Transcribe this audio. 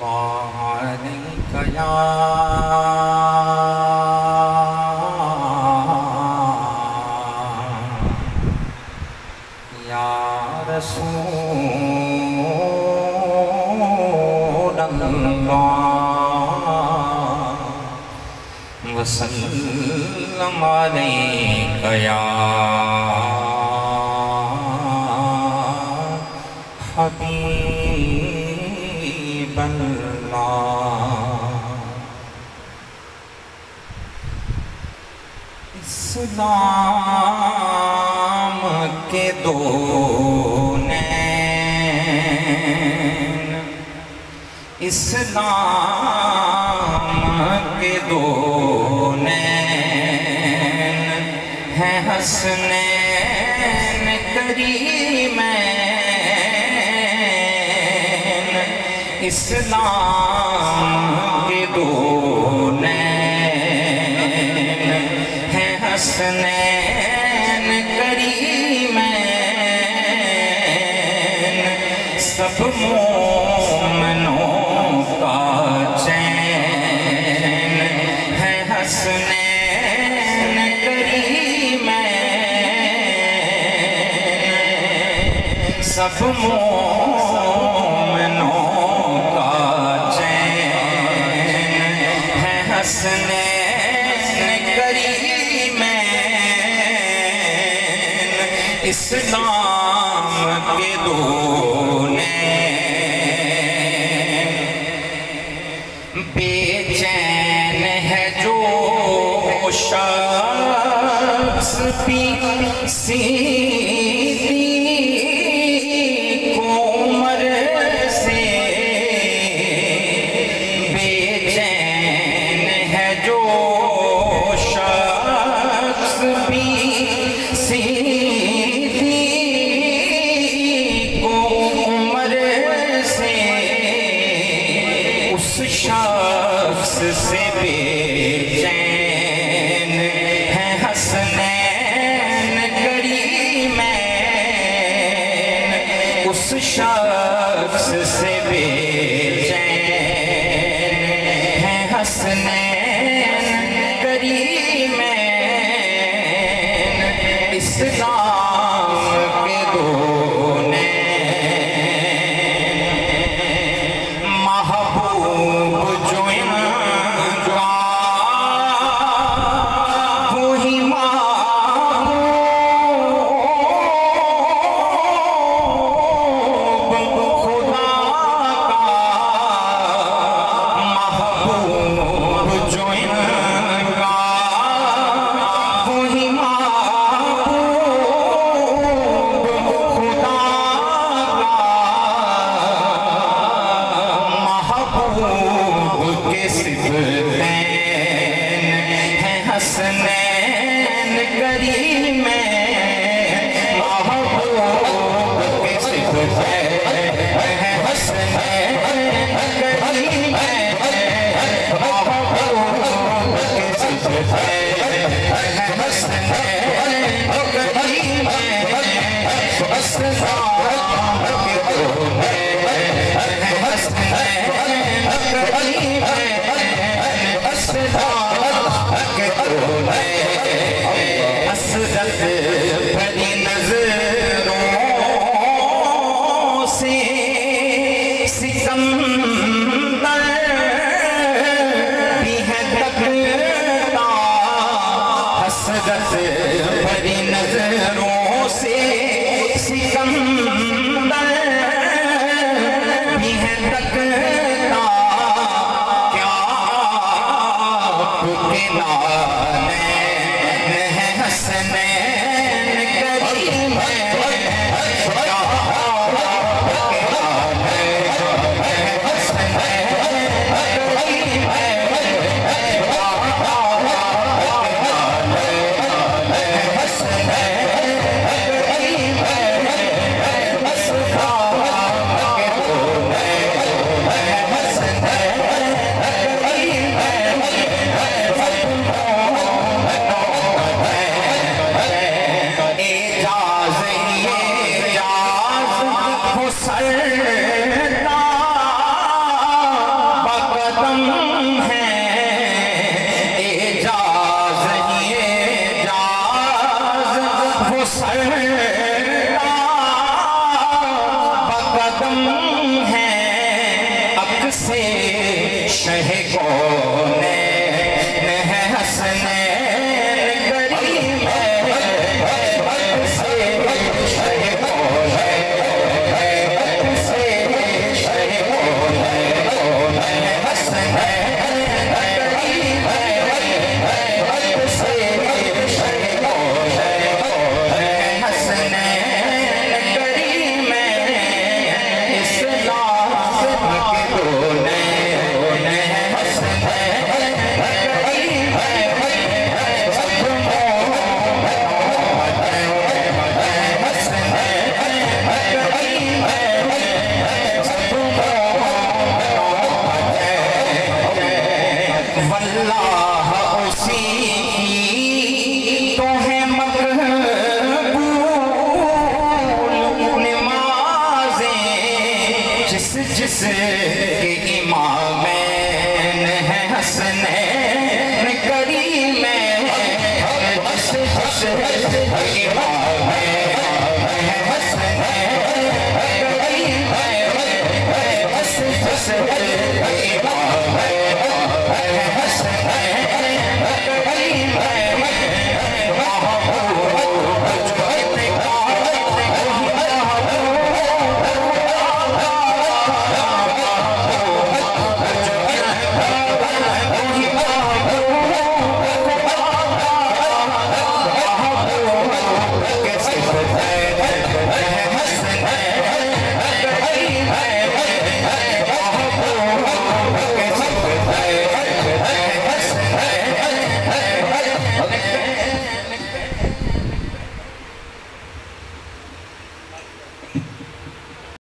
वालैका या रसूल अल्लाह वसल्लम अलैका या हबीब अल्लाह। इस्लाम के दो नैन, इस्लाम के दो नैन हैं हसनैन करीमैन। इस्लाम के दो नैन हैं हसनैन करीमैन। सब मोमिनों का चैन है हसनैन करीमैन। सब मोमिनों का चैन है हसनैन करीमैन। इस्लाम के दो बेचैन है जो शख्स सिद्दीक़ उमर से। बेचैन है जो शख्स सिद्दीक़ उमर से। उस शख्स से बेचैन है हसनैन करीमैन। उस शख्स से बेचैन है हसनैन करीमैन। इस्लाम के दो हसनैन करीमैन। महबूब के सिफ़तैन है हसनैन करीमैन। महबूब के सिफ़तैन है हसनैन करीमैन। इस्लाम के दो नैन है हसनैन करीमैन। असरत भरी नजरों से सिकंदर भी है तकता। हसरत भरी नजरों से सिकंदर भी है तकता। क्या आपके नाने है हसनैन करीमैन। क्या आपके नाने है हसनैन करीमैन। क्या आपके नाने है हसनैन करीमैन। सरदा बकदम है अक्से शह कोने है हसनैन करीम अक्से शह कोने अक्से शह कोने हसनैन करीम अक्से शह कोने हसनैन करीम इस्लाम के दोने वल्लाह उसी तो है मकबूल नमाज़ें जिस जिस के इमाम